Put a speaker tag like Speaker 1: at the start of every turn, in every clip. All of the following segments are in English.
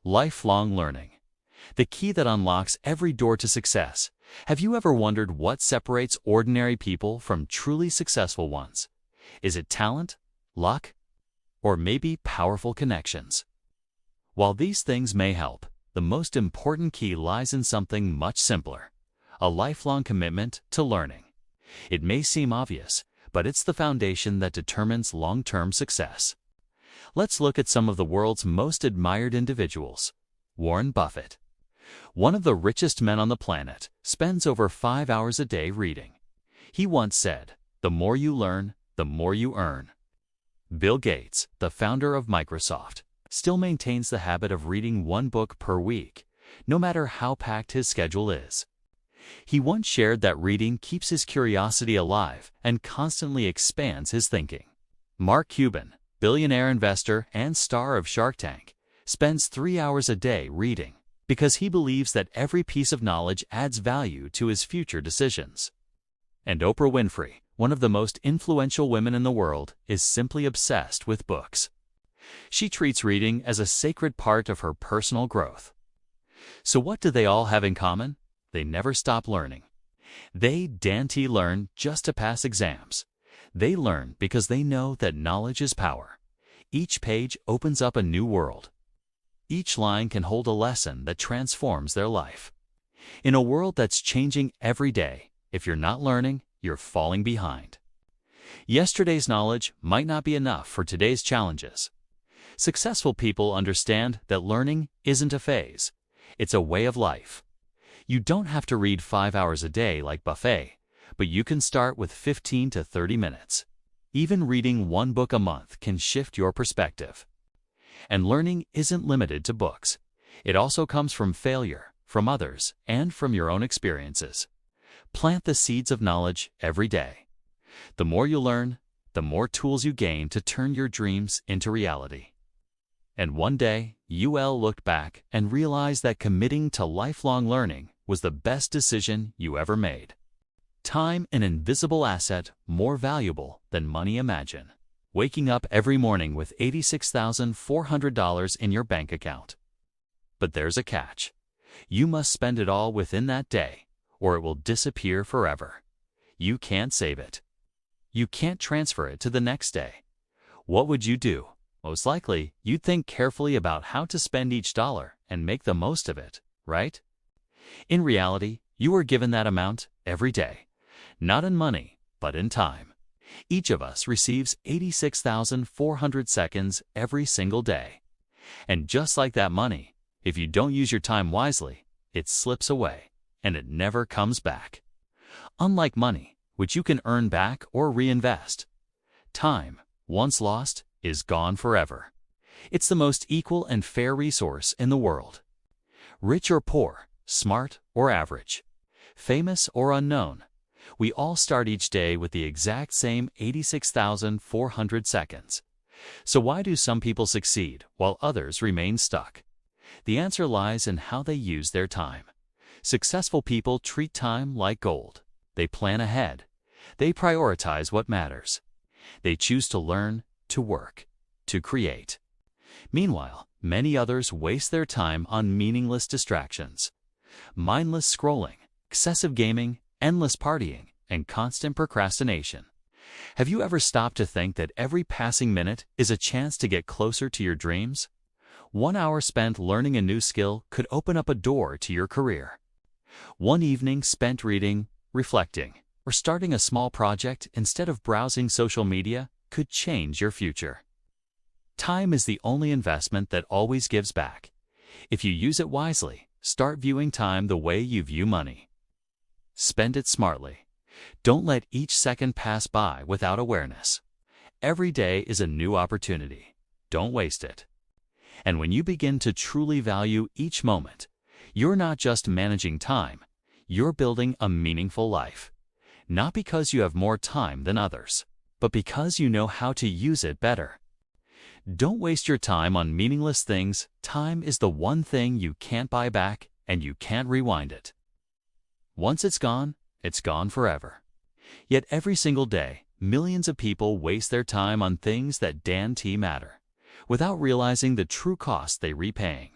Speaker 1: Lifelong learning. The key that unlocks every door to success. Have you ever wondered what separates ordinary people from truly successful ones? Is it talent, luck, or maybe powerful connections? While these things may help, the most important key lies in something much simpler: a lifelong commitment to learning. It may seem obvious, but it's the foundation that determines long-term success. Let's look at some of the world's most admired individuals. Warren Buffett. One of the richest men on the planet, spends over 5 hours a day reading. He once said, "The more you learn, the more you earn." Bill Gates, the founder of Microsoft, still maintains the habit of reading one book per week, no matter how packed his schedule is. He once shared that reading keeps his curiosity alive and constantly expands his thinking. Mark Cuban, billionaire investor and star of Shark Tank, spends 3 hours a day reading because he believes that every piece of knowledge adds value to his future decisions. And Oprah Winfrey, one of the most influential women in the world, is simply obsessed with books. She treats reading as a sacred part of her personal growth. So what do they all have in common? They never stop learning. They don't learn just to pass exams. They learn because they know that knowledge is power. Each page opens up a new world. Each line can hold a lesson that transforms their life. In a world that's changing every day, if you're not learning, you're falling behind. Yesterday's knowledge might not be enough for today's challenges. Successful people understand that learning isn't a phase. It's a way of life. You don't have to read 5 hours a day like Buffett, but you can start with 15 to 30 minutes. Even reading one book a month can shift your perspective. And learning isn't limited to books. It also comes from failure, from others, and from your own experiences. Plant the seeds of knowledge every day. The more you learn, the more tools you gain to turn your dreams into reality. And one day, you'll look back and realize that committing to lifelong learning was the best decision you ever made. Time, an invisible asset more valuable than money imagine. Waking up every morning with $86,400 in your bank account. But there's a catch. You must spend it all within that day, or it will disappear forever. You can't save it. You can't transfer it to the next day. What would you do? Most likely, you'd think carefully about how to spend each dollar and make the most of it, right? In reality, you are given that amount every day, not in money, but in time. Each of us receives 86,400 seconds every single day. And just like that money, if you don't use your time wisely, it slips away, and it never comes back. Unlike money, which you can earn back or reinvest, time, once lost, is gone forever. It's the most equal and fair resource in the world. Rich or poor, smart or average, famous or unknown, we all start each day with the exact same 86,400 seconds. So why do some people succeed while others remain stuck? The answer lies in how they use their time. Successful people treat time like gold. They plan ahead. They prioritize what matters. They choose to learn, to work, to create. Meanwhile, many others waste their time on meaningless distractions. Mindless scrolling, excessive gaming, endless partying, and constant procrastination. Have you ever stopped to think that every passing minute is a chance to get closer to your dreams? 1 hour spent learning a new skill could open up a door to your career. 1 evening spent reading, reflecting, or starting a small project instead of browsing social media could change your future. Time is the only investment that always gives back. If you use it wisely, start viewing time the way you view money. Spend it smartly. Don't let each second pass by without awareness. Every day is a new opportunity. Don't waste it. And when you begin to truly value each moment, you're not just managing time, you're building a meaningful life. Not because you have more time than others, but because you know how to use it better. Don't waste your time on meaningless things. Time is the one thing you can't buy back, and you can't rewind it. Once it's gone forever. Yet every single day, millions of people waste their time on things that don't matter, without realizing the true cost they're repaying.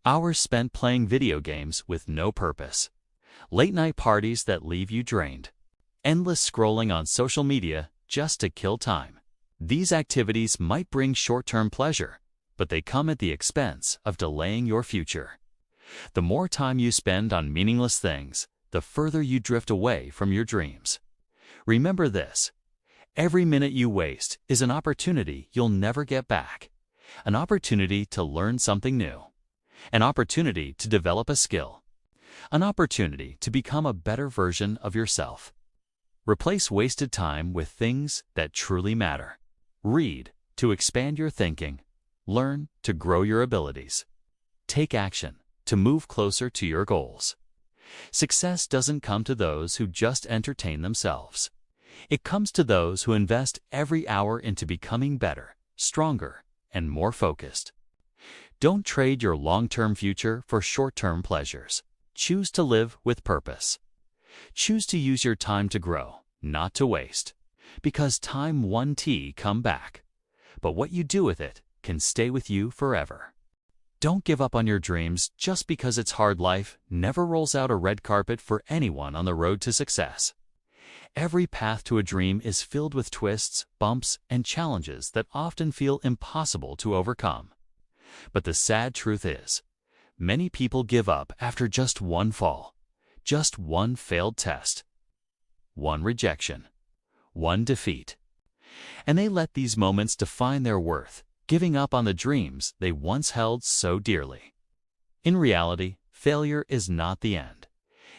Speaker 1: Hours spent playing video games with no purpose. Late-night parties that leave you drained. Endless scrolling on social media just to kill time. These activities might bring short-term pleasure, but they come at the expense of delaying your future. The more time you spend on meaningless things, the further you drift away from your dreams. Remember this: every minute you waste is an opportunity you'll never get back. An opportunity to learn something new. An opportunity to develop a skill. An opportunity to become a better version of yourself. Replace wasted time with things that truly matter. Read to expand your thinking. Learn to grow your abilities. Take action to move closer to your goals. Success doesn't come to those who just entertain themselves. It comes to those who invest every hour into becoming better, stronger, and more focused. Don't trade your long-term future for short-term pleasures. Choose to live with purpose. Choose to use your time to grow, not to waste. Because time won't come back. But what you do with it can stay with you forever. Don't give up on your dreams just because it's hard. Life never rolls out a red carpet for anyone on the road to success. Every path to a dream is filled with twists, bumps, and challenges that often feel impossible to overcome. But the sad truth is, many people give up after just one fall, just one failed test, one rejection, one defeat. And they let these moments define their worth, giving up on the dreams they once held so dearly. In reality, failure is not the end.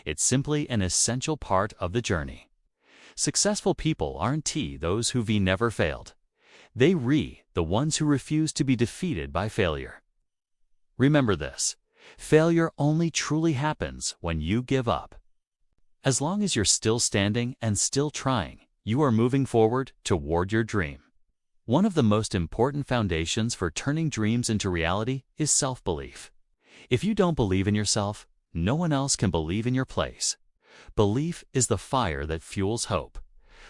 Speaker 1: It's simply an essential part of the journey. Successful people aren't those who never failed. They the ones who refuse to be defeated by failure. Remember this: failure only truly happens when you give up. As long as you're still standing and still trying, you are moving forward toward your dream. One of the most important foundations for turning dreams into reality is self-belief. If you don't believe in yourself, no one else can believe in your place. Belief is the fire that fuels hope,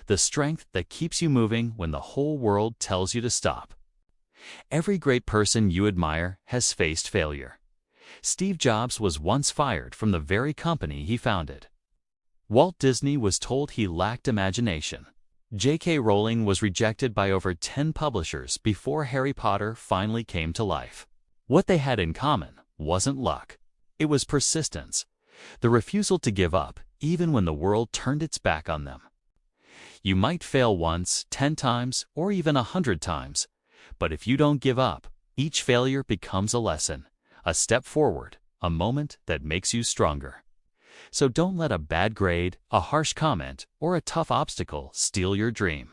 Speaker 1: the strength that keeps you moving when the whole world tells you to stop. Every great person you admire has faced failure. Steve Jobs was once fired from the very company he founded. Walt Disney was told he lacked imagination. J.K. Rowling was rejected by over 10 publishers before Harry Potter finally came to life. What they had in common wasn't luck. It was persistence, the refusal to give up even when the world turned its back on them. You might fail once, 10 times, or even 100 times, but if you don't give up, each failure becomes a lesson, a step forward, a moment that makes you stronger. So don't let a bad grade, a harsh comment, or a tough obstacle steal your dream.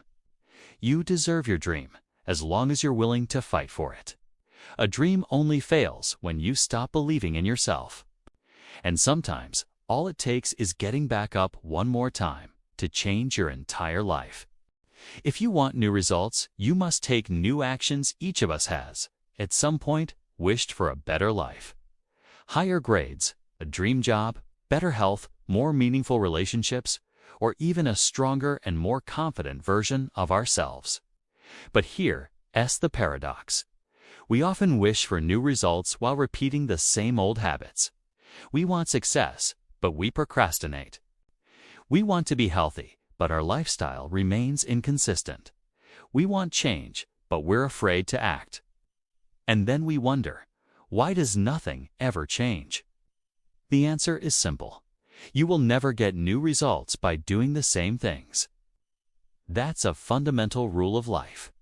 Speaker 1: You deserve your dream, as long as you're willing to fight for it. A dream only fails when you stop believing in yourself. And sometimes, all it takes is getting back up one more time to change your entire life. If you want new results, you must take new actions. Each of us has, at some point, wished for a better life. Higher grades, a dream job, better health, more meaningful relationships, or even a stronger and more confident version of ourselves. But here's the paradox. We often wish for new results while repeating the same old habits. We want success, but we procrastinate. We want to be healthy, but our lifestyle remains inconsistent. We want change, but we're afraid to act. And then we wonder, why does nothing ever change? The answer is simple. You will never get new results by doing the same things. That's a fundamental rule of life.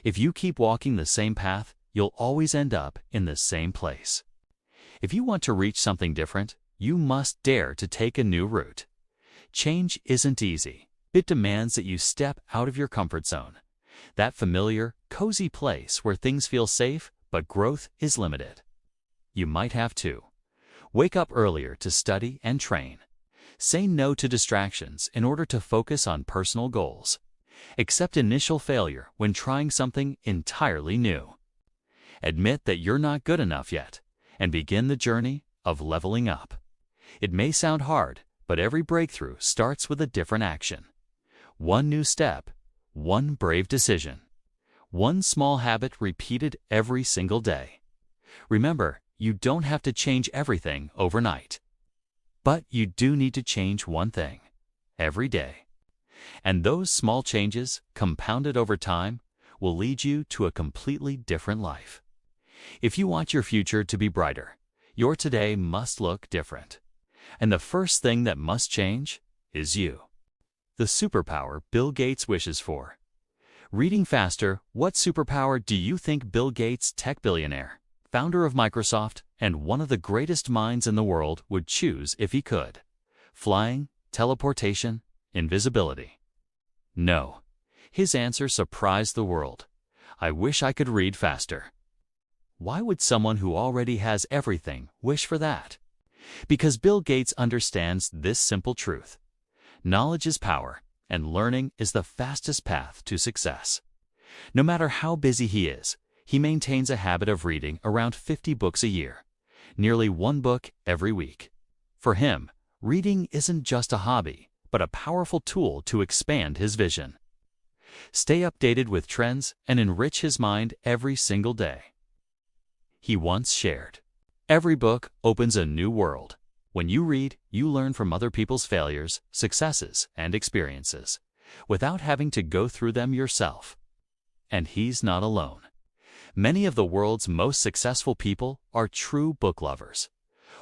Speaker 1: If you keep walking the same path, you'll always end up in the same place. If you want to reach something different, you must dare to take a new route. Change isn't easy. It demands that you step out of your comfort zone, that familiar, cozy place where things feel safe, but growth is limited. You might have to wake up earlier to study and train. Say no to distractions in order to focus on personal goals. Accept initial failure when trying something entirely new. Admit that you're not good enough yet, and begin the journey of leveling up. It may sound hard, but every breakthrough starts with a different action. One new step, one brave decision, one small habit repeated every single day. Remember, you don't have to change everything overnight. But you do need to change one thing every day. And those small changes, compounded over time, will lead you to a completely different life. If you want your future to be brighter, your today must look different. And the first thing that must change is you. The superpower Bill Gates wishes for. Reading faster, what superpower do you think Bill Gates, tech billionaire, founder of Microsoft, and one of the greatest minds in the world, would choose if he could? Flying, teleportation, invisibility? No. His answer surprised the world. I wish I could read faster. Why would someone who already has everything wish for that? Because Bill Gates understands this simple truth. Knowledge is power, and learning is the fastest path to success. No matter how busy he is, he maintains a habit of reading around 50 books a year, nearly one book every week. For him, reading isn't just a hobby, but a powerful tool to expand his vision, stay updated with trends, and enrich his mind every single day. He once shared, "Every book opens a new world. When you read, you learn from other people's failures, successes, and experiences, without having to go through them yourself." And he's not alone. Many of the world's most successful people are true book lovers.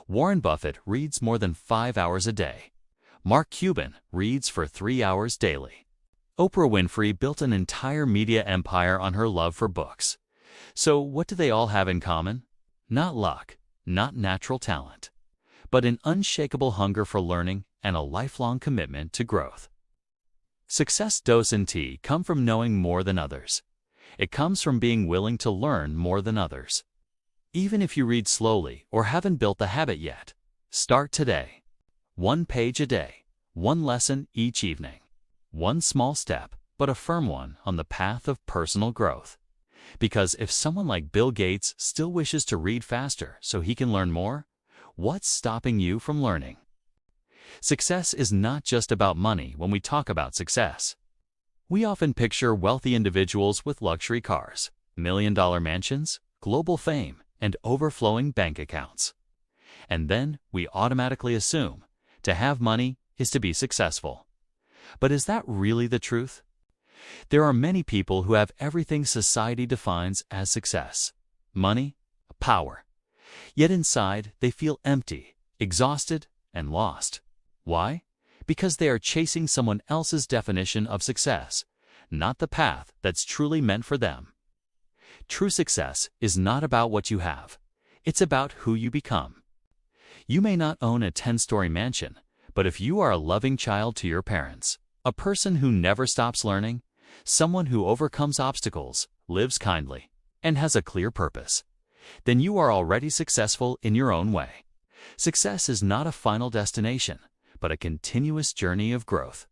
Speaker 1: Warren Buffett reads more than 5 hours a day. Mark Cuban reads for 3 hours daily. Oprah Winfrey built an entire media empire on her love for books. So what do they all have in common? Not luck, not natural talent, but an unshakable hunger for learning and a lifelong commitment to growth. Success doesn't come from knowing more than others. It comes from being willing to learn more than others. Even if you read slowly or haven't built the habit yet, start today. 1 page a day, 1 lesson each evening. One small step, but a firm one on the path of personal growth. Because if someone like Bill Gates still wishes to read faster so he can learn more, what's stopping you from learning? Success is not just about money when we talk about success. We often picture wealthy individuals with luxury cars, million-dollar mansions, global fame, and overflowing bank accounts. And then we automatically assume to have money is to be successful. But is that really the truth? There are many people who have everything society defines as success: money, power. Yet inside, they feel empty, exhausted, and lost. Why? Because they are chasing someone else's definition of success, not the path that's truly meant for them. True success is not about what you have. It's about who you become. You may not own a 10-story mansion, but if you are a loving child to your parents, a person who never stops learning, someone who overcomes obstacles, lives kindly, and has a clear purpose, then you are already successful in your own way. Success is not a final destination, but a continuous journey of growth.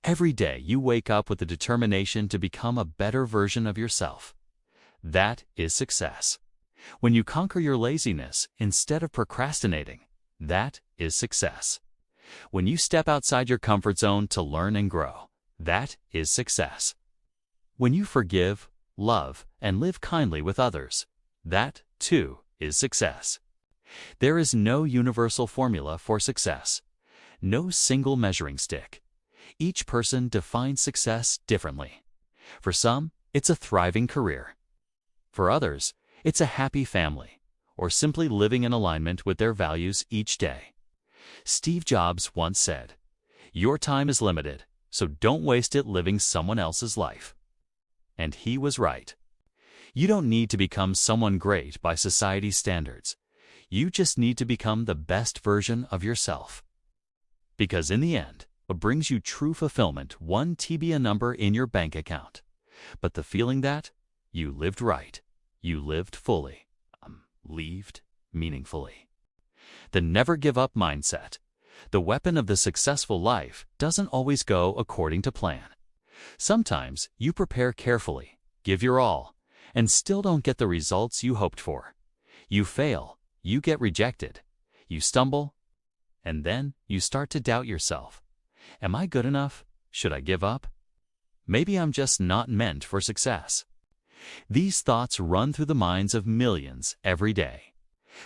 Speaker 1: Every day you wake up with the determination to become a better version of yourself. That is success. When you conquer your laziness instead of procrastinating, that is success. When you step outside your comfort zone to learn and grow, that is success. When you forgive, love, and live kindly with others, that, too, is success. There is no universal formula for success, no single measuring stick. Each person defines success differently. For some, it's a thriving career. For others, it's a happy family, or simply living in alignment with their values each day. Steve Jobs once said, "Your time is limited, so don't waste it living someone else's life." And he was right. You don't need to become someone great by society's standards. You just need to become the best version of yourself. Because in the end, what brings you true fulfillment won't be a number in your bank account, but the feeling that you lived right, you lived fully, lived meaningfully. The never give up mindset, the weapon of the successful life, doesn't always go according to plan. Sometimes you prepare carefully, give your all, and still don't get the results you hoped for. You fail, you get rejected, you stumble, and then you start to doubt yourself. Am I good enough? Should I give up? Maybe I'm just not meant for success. These thoughts run through the minds of millions every day.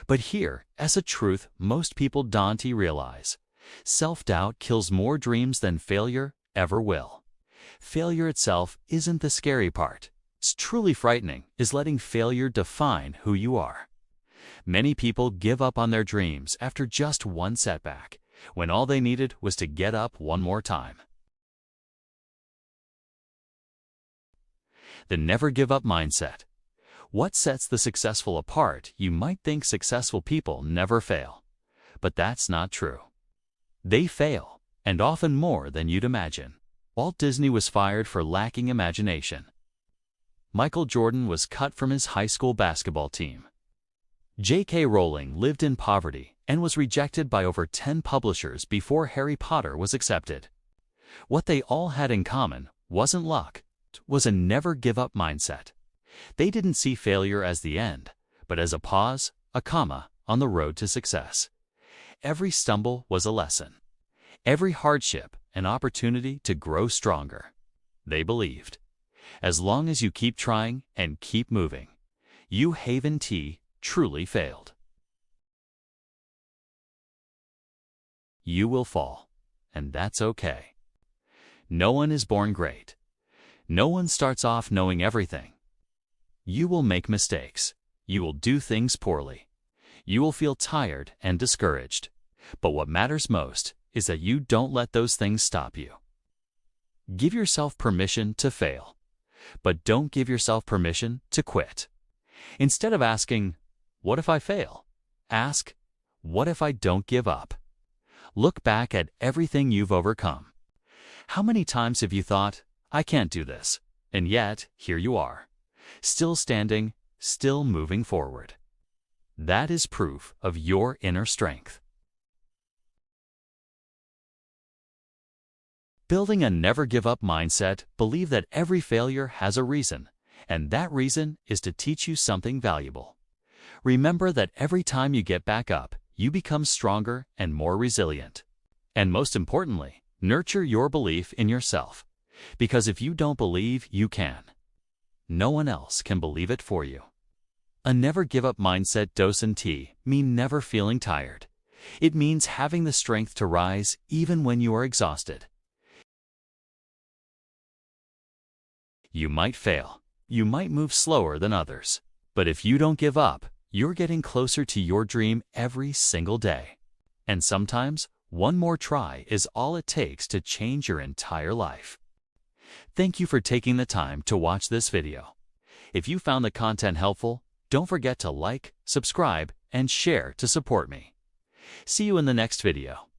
Speaker 1: But here is a truth most people don't realize. Self-doubt kills more dreams than failure ever will. Failure itself isn't the scary part. What's truly frightening is letting failure define who you are. Many people give up on their dreams after just one setback, when all they needed was to get up one more time. The never give up mindset. What sets the successful apart? You might think successful people never fail, but that's not true. They fail, and often more than you'd imagine. Walt Disney was fired for lacking imagination. Michael Jordan was cut from his high school basketball team. J.K. Rowling lived in poverty and was rejected by over 10 publishers before Harry Potter was accepted. What they all had in common wasn't luck, it was a never-give-up mindset. They didn't see failure as the end, but as a pause, a comma, on the road to success. Every stumble was a lesson. Every hardship an opportunity to grow stronger. They believed. As long as you keep trying and keep moving, you haven't truly failed. You will fall, and that's okay. No one is born great. No one starts off knowing everything. You will make mistakes. You will do things poorly. You will feel tired and discouraged. But what matters most is that you don't let those things stop you. Give yourself permission to fail, but don't give yourself permission to quit. Instead of asking, "What if I fail?" ask, "What if I don't give up?" Look back at everything you've overcome. How many times have you thought, "I can't do this," and yet here you are, still standing, still moving forward? That is proof of your inner strength. Building a never-give-up mindset, believe that every failure has a reason, and that reason is to teach you something valuable. Remember that every time you get back up, you become stronger and more resilient. And most importantly, nurture your belief in yourself, because if you don't believe you can, no one else can believe it for you. A never-give-up mindset doesn't mean never feeling tired. It means having the strength to rise even when you are exhausted. You might fail. You might move slower than others. But if you don't give up, you're getting closer to your dream every single day. And sometimes, one more try is all it takes to change your entire life. Thank you for taking the time to watch this video. If you found the content helpful, don't forget to like, subscribe, and share to support me. See you in the next video.